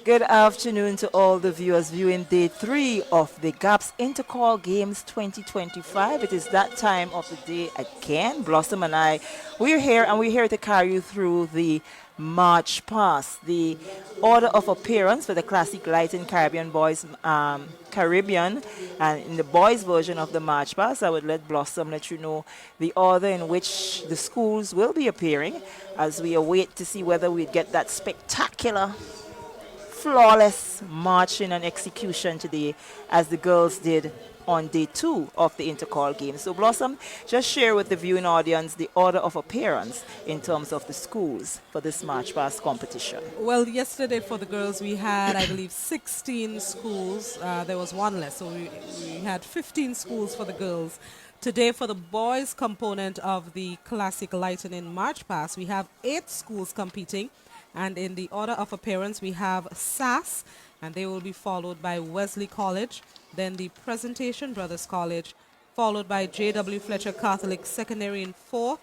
Good afternoon to all the viewers viewing day 3 of the GAPS Intercol Games 2025. It is that time of the day again. Blossom and I, we're here and we're here to carry you through the March Past, the order of appearance for the Classic Lighting Caribbean Boys Caribbean. And in the boys version of the March Past, I would let you know the order in which the schools will be appearing as we await to see whether we get that spectacular flawless marching and execution today as the girls did on day 2 of the Intercol Games. So Blossom, just share with the viewing audience the order of appearance in terms of the schools for this March Past competition. Well, yesterday for the girls we had, I believe, 16 schools. There was one less, so we had 15 schools for the girls. Today for the boys component of the Classic Lightning March Past, we have 8 schools competing. And in the order of appearance, we have SAS, and they will be followed by Wesley College, then the Presentation Brothers College, followed by J.W. Fletcher Catholic Secondary in 4th.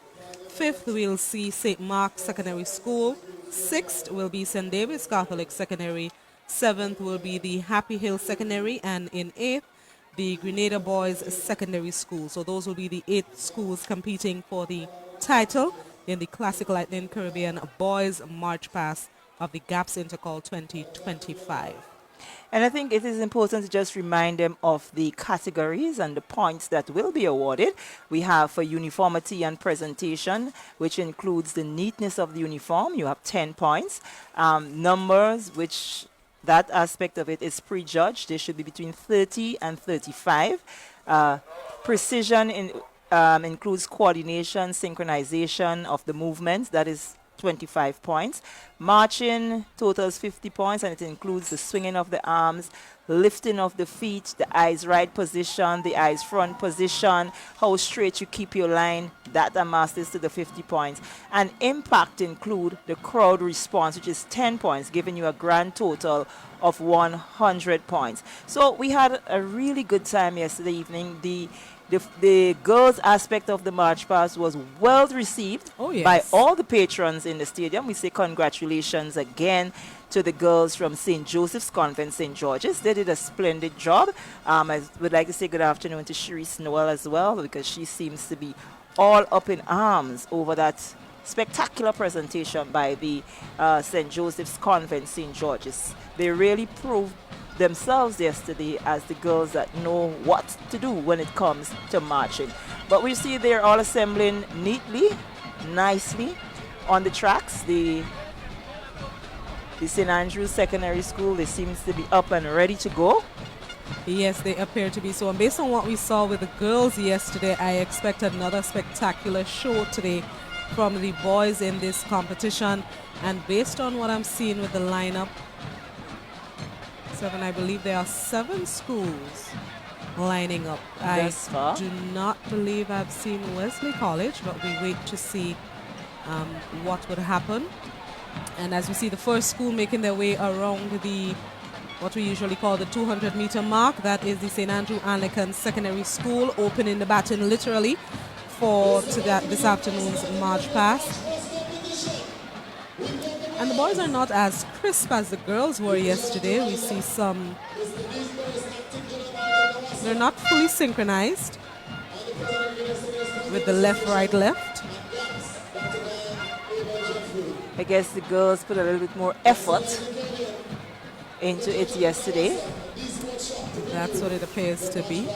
5th, we'll see St. Mark's Secondary School. 6th will be St. David's Catholic Secondary. 7th will be the Happy Hill Secondary, and in 8th, the Grenada Boys Secondary School. So those will be the 8 schools competing for the title in the Classic Lightning Caribbean Boys March Past of the GAPS Intercol 2025. And I think it is important to just remind them of the categories and the points that will be awarded. We have for uniformity and presentation, which includes the neatness of the uniform, you have 10 points. Numbers, which that aspect of it is prejudged, they should be between 30 and 35. Precision includes coordination, synchronization of the movements, that is 25 points. Marching totals 50 points, and it includes the swinging of the arms, lifting of the feet, the eyes right position, the eyes front position, how straight you keep your line, that amasses to the 50 points. And impact include the crowd response, which is 10 points, giving you a grand total of 100 points. So we had a really good time yesterday evening. The girls' aspect of the March Past was well received by all the patrons in the stadium. We say congratulations again to the girls from St. Joseph's Convent, St. George's. They did a splendid job. I would like to say good afternoon to Cherise Noel as well, because she seems to be all up in arms over that spectacular presentation by the St. Joseph's Convent, St. George's. They really proved themselves yesterday as the girls that know what to do when it comes to marching. But we see they're all assembling neatly, nicely on the tracks. The St. Andrew's Secondary School, they seems to be up and ready to go. Yes, they appear to be so. And based on what we saw with the girls yesterday, I expect another spectacular show today from the boys in this competition. And based on what I'm seeing with the lineup, I believe there are 7 schools lining up. I do not believe I've seen Wesley College, but we wait to see what would happen. And as we see the first school making their way around what we usually call the 200-meter mark, that is the St. Andrew Anglican Secondary School, opening the baton literally for this afternoon's March Past. And the boys are not as crisp as the girls were yesterday. We see they're not fully synchronized with the left, right, left. I guess the girls put a little bit more effort into it yesterday. That's what it appears to be.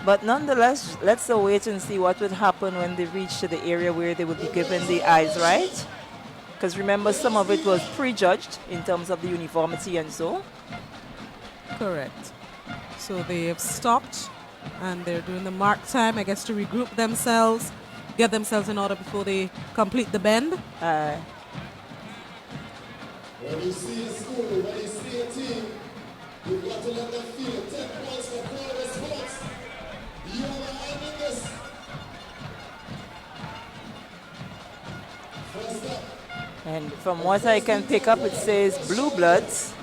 But nonetheless, let's wait and see what would happen when they reach to the area where they would be given the eyes right. Because remember, some of it was prejudged in terms of the uniformity and so. Correct. So they have stopped and they're doing the mark time, I guess, to regroup themselves, get themselves in order before they complete the bend. When you see a school, when you see a team, you've got to let them feel it. 10 points for crowd response. You are ending this. First up. And from what I can pick up, it says Blue Bloods.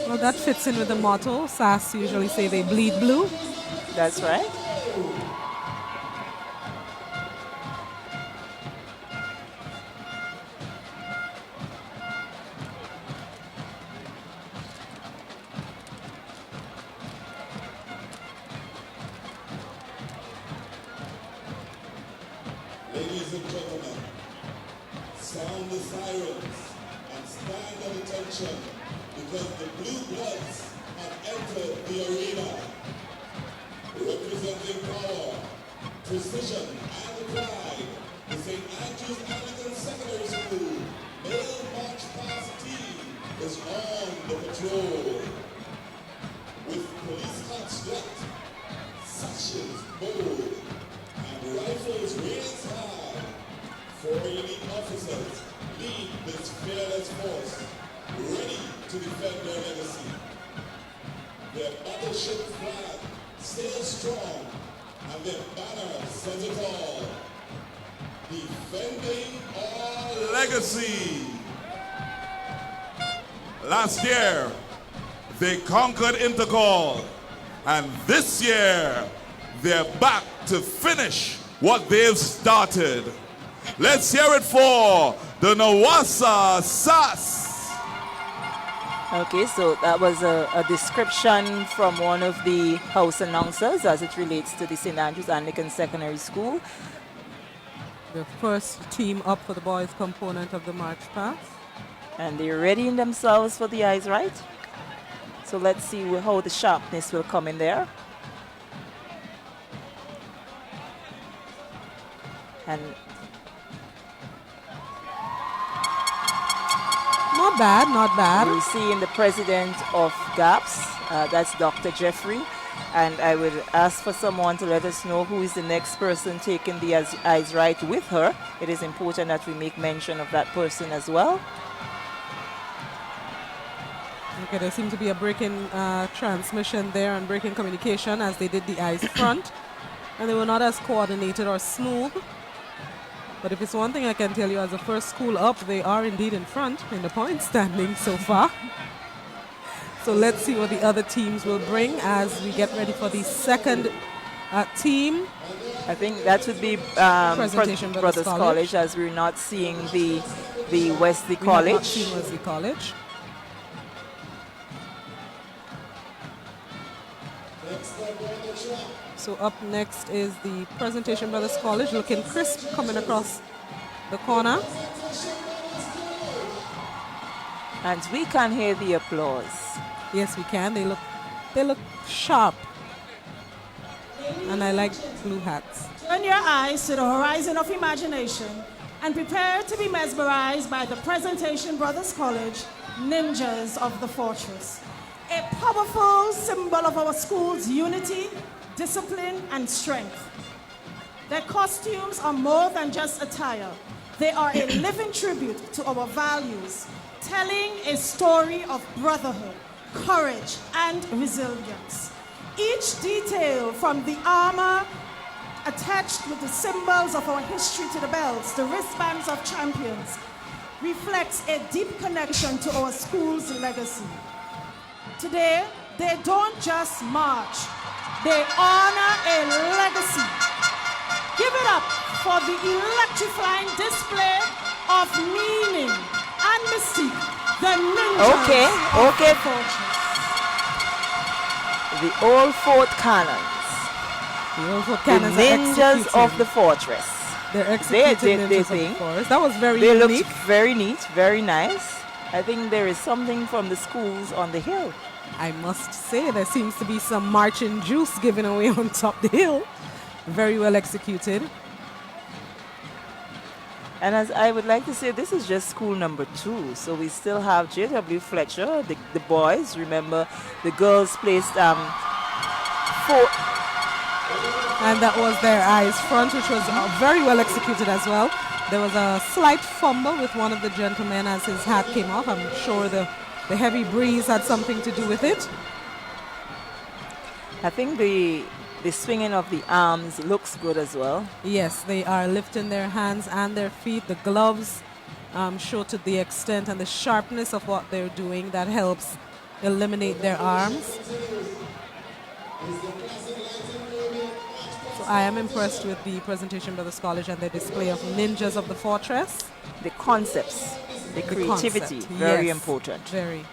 Well, that fits in with the motto. SAS usually say they bleed blue. That's right. Ladies and gentlemen, sound the sirens and stand at attention because the Blue Bloods have entered the arena. Representing power, precision, and pride, the St. Andrews Anglican Secondary School male March Past team is on the patrol. With police hats strapped, sashes bold, and rifles raised high, 4 elite officers lead this fearless force, ready to defend their legacy. Their battleship flag stays strong, and their banner says it all. Defending our legacy. Last year, they conquered INTERCOL, and this year, they're back to finish what they've started. Let's hear it for the Nawasa SAS. Okay, so that was a description from one of the house announcers as it relates to the St. Andrews Anglican Secondary School. The first team up for the boys component of the March Past. And they're readying themselves for the eyes right. So let's see how the sharpness will come in there. And not bad, not bad. you're seeing the president of GAPS, that's Dr. Jeffrey. And I would ask for someone to let us know who is the next person taking the eyes right with her. It is important that we make mention of that person as well. Okay, there seemed to be a breaking transmission there and breaking communication as they did the eyes front. And they were not as coordinated or smooth. But if it's one thing I can tell you, as the first school up, they are indeed in front in the point standing so far. So let's see what the other teams will bring as we get ready for the second team. I think that would be Presentation Brothers College, as we're not seeing the Wesley College. We have not seen Wesley College. So up next is the Presentation Brothers College, looking crisp coming across the corner. And we can hear the applause. Yes, we can. They look sharp. And I like blue hats. Turn your eyes to the horizon of imagination and prepare to be mesmerized by the Presentation Brothers College Ninjas of the Fortress. A powerful symbol of our school's unity, discipline, and strength. Their costumes are more than just attire. They are a living tribute to our values, telling a story of brotherhood, courage, and resilience. Each detail, from the armor attached with the symbols of our history to the belts, the wristbands of champions, reflects a deep connection to our school's legacy. Today, they don't just march, they honor a legacy. Give it up for the electrifying display of meaning and mystique, the ninjas of the fortress. The old fort cannons. The old Fort The Cannons are ninjas executing. of the fortress. They're executing they ninjas of the think. forest. That was very They unique. looked very neat, very nice. I think there is something from the schools on the hill. I must say, there seems to be some marching juice given away on top the hill. Very well executed. And as I would like to say, this is just school number 2. So we still have J.W. Fletcher, the boys. Remember, the girls placed 4. And that was their eyes front, which was very well executed as well. There was a slight fumble with one of the gentlemen as his hat came off. I'm sure the heavy breeze had something to do with it. I think the swinging of the arms looks good as well. Yes, they are lifting their hands and their feet. The gloves show to the extent and the sharpness of what they're doing that helps eliminate their arms. So I am impressed with the Presentation Brothers College and their display of ninjas of the fortress. The concepts, the creativity, concept, very yes, important. Very.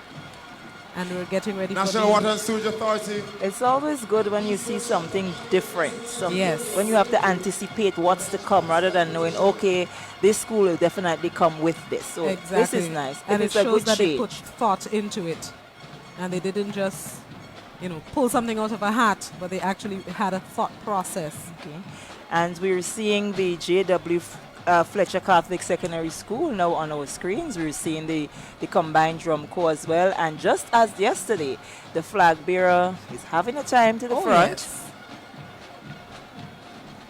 And we're getting ready National for Water and Sewage Authority. It's always good when you see something different. Yes. When you have to anticipate what's to come rather than knowing, okay, this school will definitely come with this. So exactly. this is nice. And it is a shows good that they change. put thought into it. And they didn't just, pull something out of a hat, but they actually had a thought process. Okay. And we're seeing the J.W. Fletcher Catholic Secondary School now on our screens. We're seeing the combined drum corps as well. And just as yesterday, the flag bearer is having a time to the front. Yes.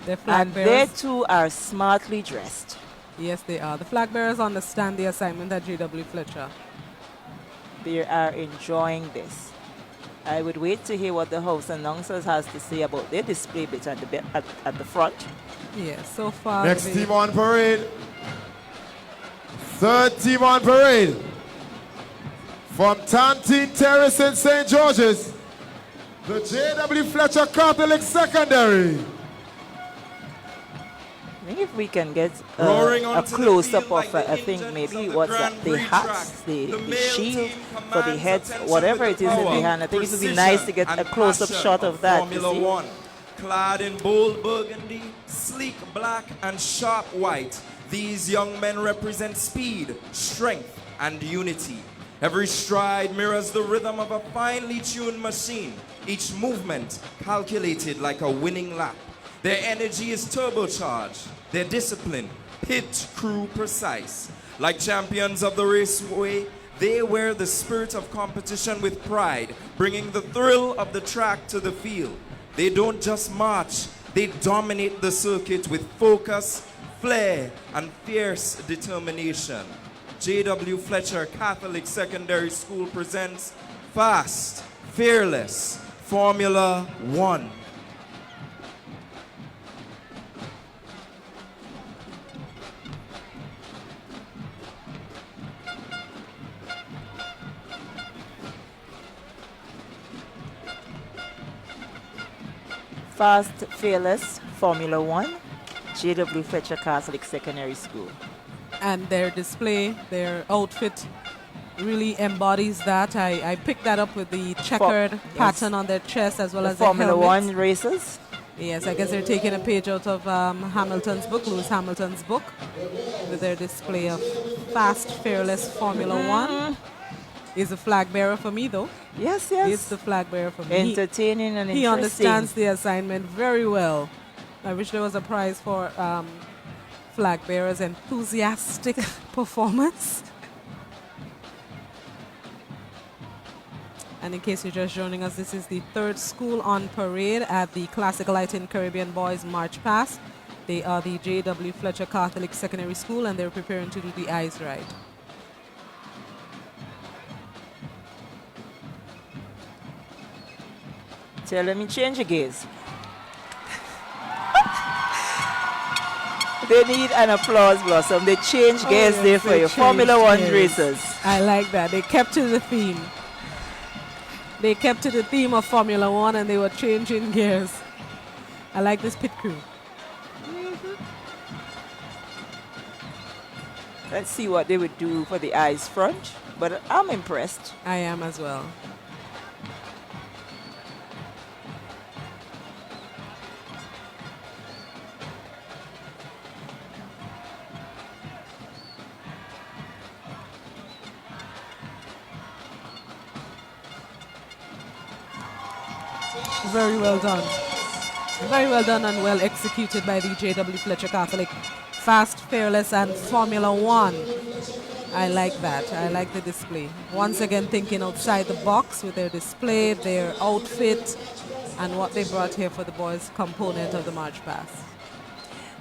The flag And bearers, they too are smartly dressed. yes, they are. The flag bearers understand the assignment at J.W. Fletcher. They are enjoying this. I would wait to hear what the house announcers has to say about their display bit at the front. Yes, so far. Next team on parade. Third team on parade. From Tantine Terrace in St. George's, the J.W. Fletcher Catholic Secondary. I think if we can get Roaring a onto the close-up field like of, the I think engines maybe of the what's that, Grand the Prix hats, track. the The male shield team for the commands heads, attention whatever with it is in power, the hand. I think it would be precision, nice to get and a close-up passion shot of that. you Formula see. One, clad in bold burgundy, sleek black, and sharp white, these young men represent speed, strength, and unity. Every stride mirrors the rhythm of a finely tuned machine, each movement calculated like a winning lap. Their energy is turbocharged, their discipline pit crew precise. Like champions of the raceway, they wear the spirit of competition with pride, bringing the thrill of the track to the field. They don't just march, they dominate the circuit with focus, flair, and fierce determination. J.W. Fletcher Catholic Secondary School presents Fast, Fearless, Formula One. Fast, Fearless, Formula One, J.W. Fletcher Catholic Secondary School. And their display, their outfit really embodies that. I picked that up with the checkered pattern on their chest as well The as the Formula helmet. One races. Yes, I guess they're taking a page out of Hamilton's book, Lewis Hamilton's book, with their display of Fast, Fearless Formula One. He's a flag bearer for me, though. Yes, yes. He's the flag bearer for me. Entertaining and He interesting. understands the assignment very well. I wish there was a prize for flag bearers' enthusiastic performance. And in case you're just joining us, this is the third school on parade at the Classical Latin Caribbean Boys March Past. They are the J.W. Fletcher Catholic Secondary School, and they're preparing to do the ice ride. Tell them you change your gaze. They need an applause blossom. They change gears there for you. Formula One racers. I like that. They kept to the theme. They kept to the theme of Formula One and they were changing gears. I like this pit crew. Let's see what they would do for the eyes front. But I'm impressed. I am as well. Very well done. Very well done and well executed by the J.W. Fletcher Catholic. Fast, Fearless, and Formula One. I like that. I like the display. Once again, thinking outside the box with their display, their outfit, and what they brought here for the boys' component of the March Past.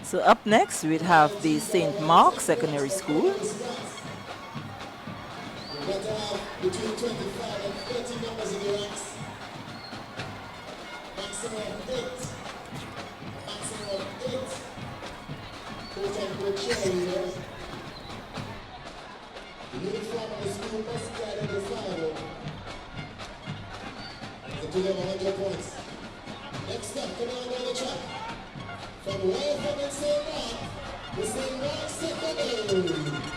So up next, we'd have the St. Mark Secondary School. Between 25 and 30 members in the ranks. Maximum of 8. Maximum of 8. Quote-unquote cheerleaders. The uniform of the school must be identifiable. And to them 100 points. Next up, coming on down the track. From way from the St. Mark, the St. Mark Secondary.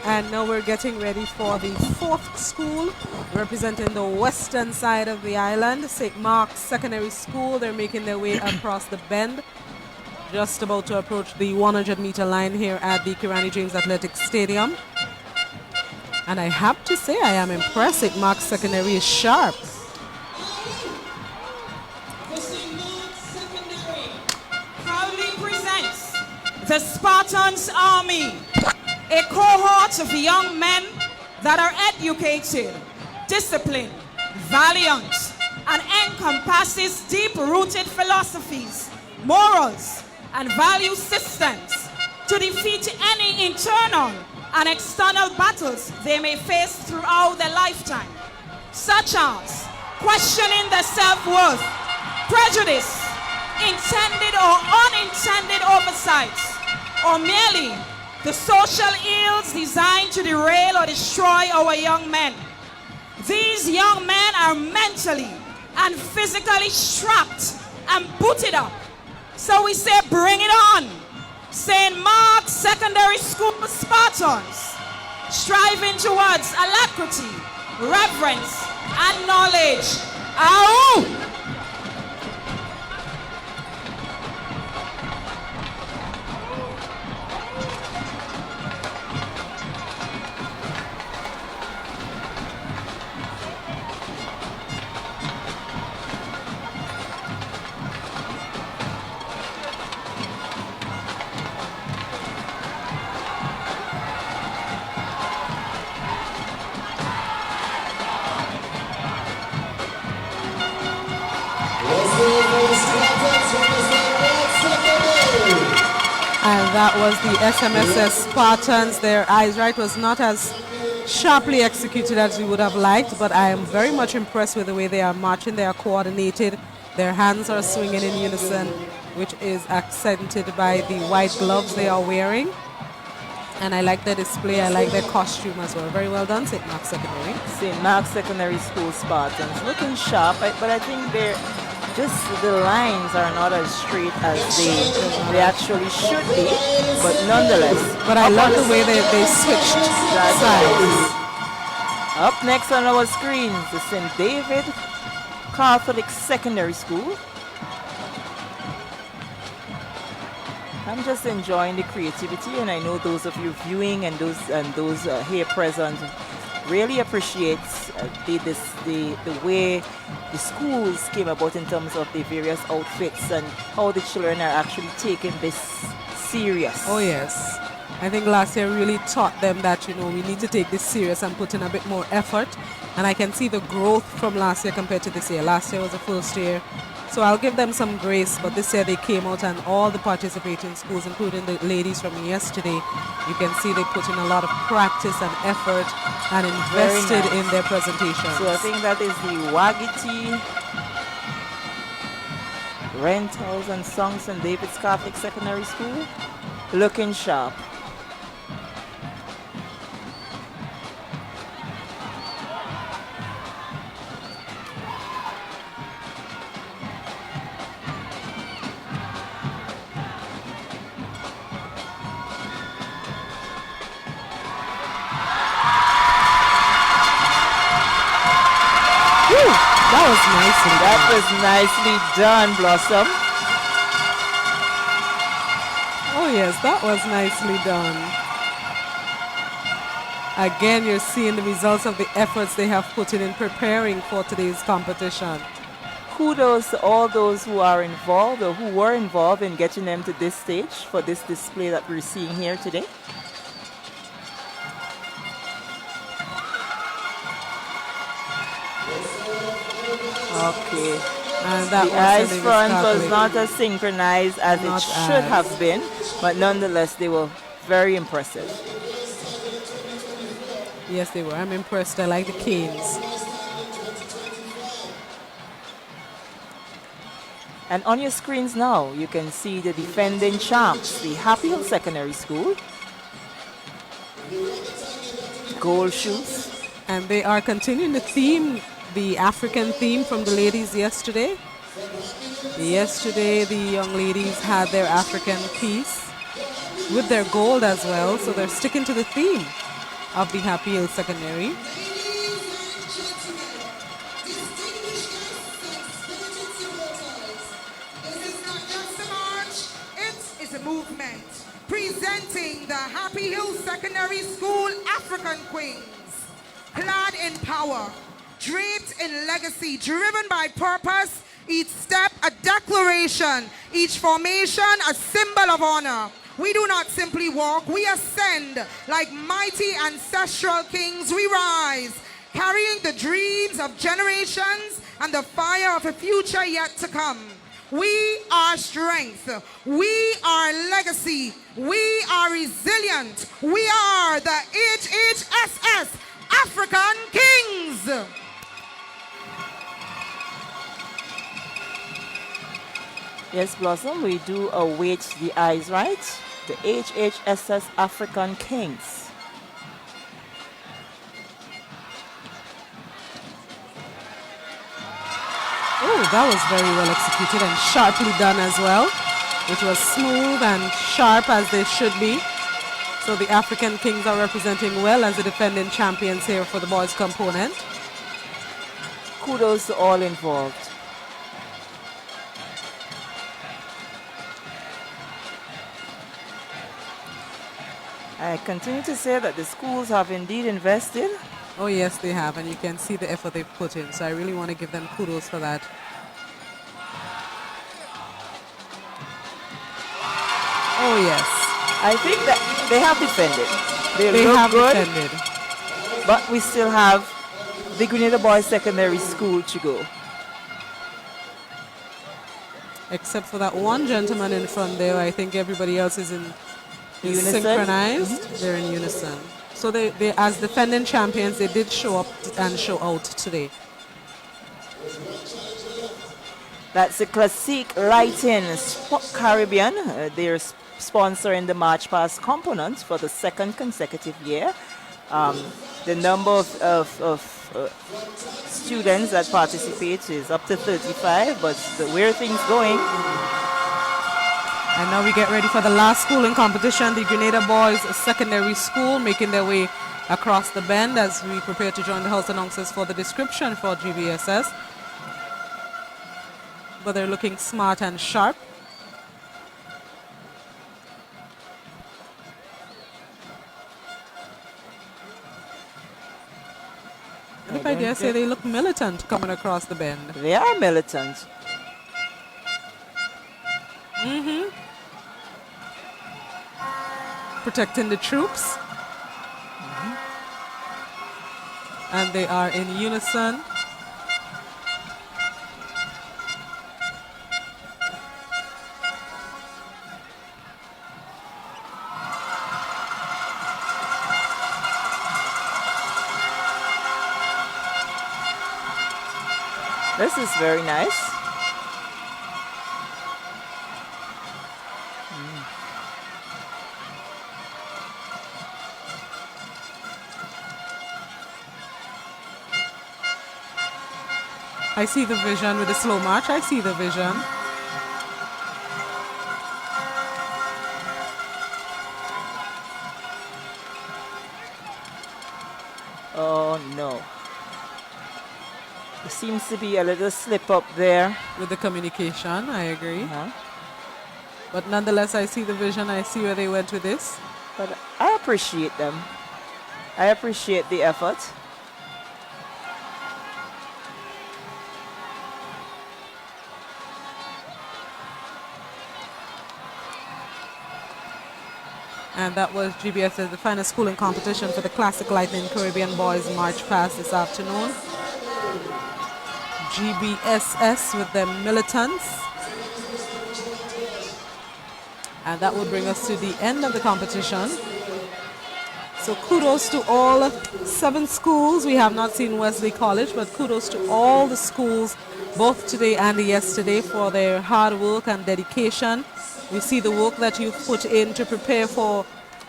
And now we're getting ready for the fourth school representing the western side of the island, St. Mark's Secondary School. They're making their way across the bend, just about to approach the 100-meter line here at the Kirani James Athletics Stadium. And I have to say, I am impressed. St. Mark's Secondary is sharp. Proudly presents the Spartans Army, a cohort of young men that are educated, disciplined, valiant, and encompasses deep-rooted philosophies, morals, and value systems to defeat any internal and external battles they may face throughout their lifetime, such as questioning their self-worth, prejudice, intended or unintended oversights, or merely the social ills designed to derail or destroy our young men. These young men are mentally and physically strapped and booted up. So we say, bring it on. St. Mark's Secondary School Spartans, striving towards alacrity, reverence, and knowledge. Ow! And that was the SMSS Spartans. Their eyes right was not as sharply executed as we would have liked, but I am very much impressed with the way they are marching. They are coordinated. Their hands are swinging in unison, which is accented by the white gloves they are wearing. And I like their display. I like their costume as well. Very well done, St. Mark's Secondary. St. Mark's Secondary School Spartans looking sharp, but I think they're just the lines are not as straight as they actually should be, but nonetheless. But I love the way they switched sides. Up next on our screens, the St. David Catholic Secondary School. I'm just enjoying the creativity, and I know those of you viewing and those here present really appreciates the way the schools came about in terms of the various outfits and how the children are actually taking this serious. Oh yes, I think last year really taught them that we need to take this serious and put in a bit more effort, and I can see the growth from last year compared to this year. Last year was the first year, so I'll give them some grace, but this year they came out, and all the participating schools, including the ladies from yesterday, you can see they put in a lot of practice and effort and invested in their presentation. So I think that is the Wagiti Rentals and Songs in David's Catholic Secondary School. Looking sharp. That was nicely done, Blossom. Oh yes, that was nicely done. Again, you're seeing the results of the efforts they have put in preparing for today's competition. Kudos to all those who are involved or who were involved in getting them to this stage for this display that we're seeing here today. Okay. And that the eyes front was not as synchronized as it should have been, but nonetheless they were very impressive. Yes, they were. I'm impressed. I like the canes. And on your screens now, you can see the defending champs, the Happy Hill Secondary School. Gold shoes. And they are continuing the theme, the African theme from the ladies yesterday. Yesterday, the young ladies had their African piece with their gold as well, so they're sticking to the theme. of the Happy Hill Secondary. A movement presenting the Happy Hill Secondary School African Queens, clad in power, draped in legacy, driven by purpose, each step a declaration, each formation a symbol of honor. We do not simply walk, we ascend like mighty ancestral kings. We rise, carrying the dreams of generations and the fire of a future yet to come. We are strength. We are legacy. We are resilient. We are the HHSS African Kings. Yes, Blossom, we do await the eyes, right? The HHSS African Kings. Oh, that was very well executed and sharply done as well. It was smooth and sharp as they should be. So the African Kings are representing well as the defending champions here for the boys component. Kudos to all involved. I continue to say that the schools have indeed invested. Oh yes, they have, and you can see the effort they've put in. So I really want to give them kudos for that. Oh yes. I think that they have defended. They look have good, defended. but we still have the Grenada Boys Secondary School to go. Except for that one gentleman in front there, I think everybody else is Unison? synchronized. They're in unison. So they, as defending champions, they did show up and show out today. That's the Classique Lighting Caribbean. They're sponsoring the March Past component for the second consecutive year. The number of students that participate is up to 35, but where are things going? And now we get ready for the last school in competition, the Grenada Boys Secondary School, making their way across the bend as we prepare to join the house announcers for the description for GBSS. But they're looking smart and sharp. And if I dare say, they look militant coming across the bend. They are militant. Protecting the troops. And they are in unison. This is very nice. I see the vision with the slow march. I see the vision. Oh no. There seems to be a little slip up there. With the communication, I agree. Uh-huh. But nonetheless, I see the vision. I see where they went with this. But I appreciate them. I appreciate the effort. And that was GBS's, the final schooling competition for the Classic Lightning Caribbean Boys March Past this afternoon. GBSS with their militants. And that will bring us to the end of the competition. So kudos to all 7 schools. We have not seen Wesley College, but kudos to all the schools, both today and yesterday, for their hard work and dedication. We see the work that you've put in to prepare for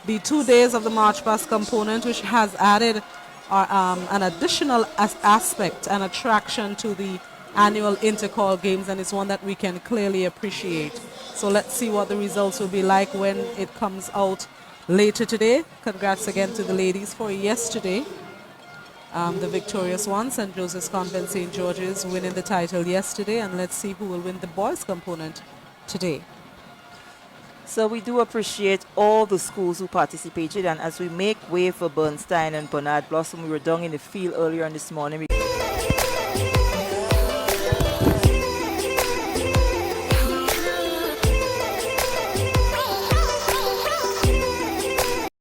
the 2 days of the March Past component, which has added an additional aspect and attraction to the annual INTERCOL games, and it's one that we can clearly appreciate. So let's see what the results will be like when it comes out later today. Congrats again to the ladies for yesterday. The victorious one, St. Joseph's Convent St. George's, winning the title yesterday, and let's see who will win the boys component today. So we do appreciate all the schools who participated, and as we make way for Bernstein and Bernard Blossom, we were down in the field earlier on this morning.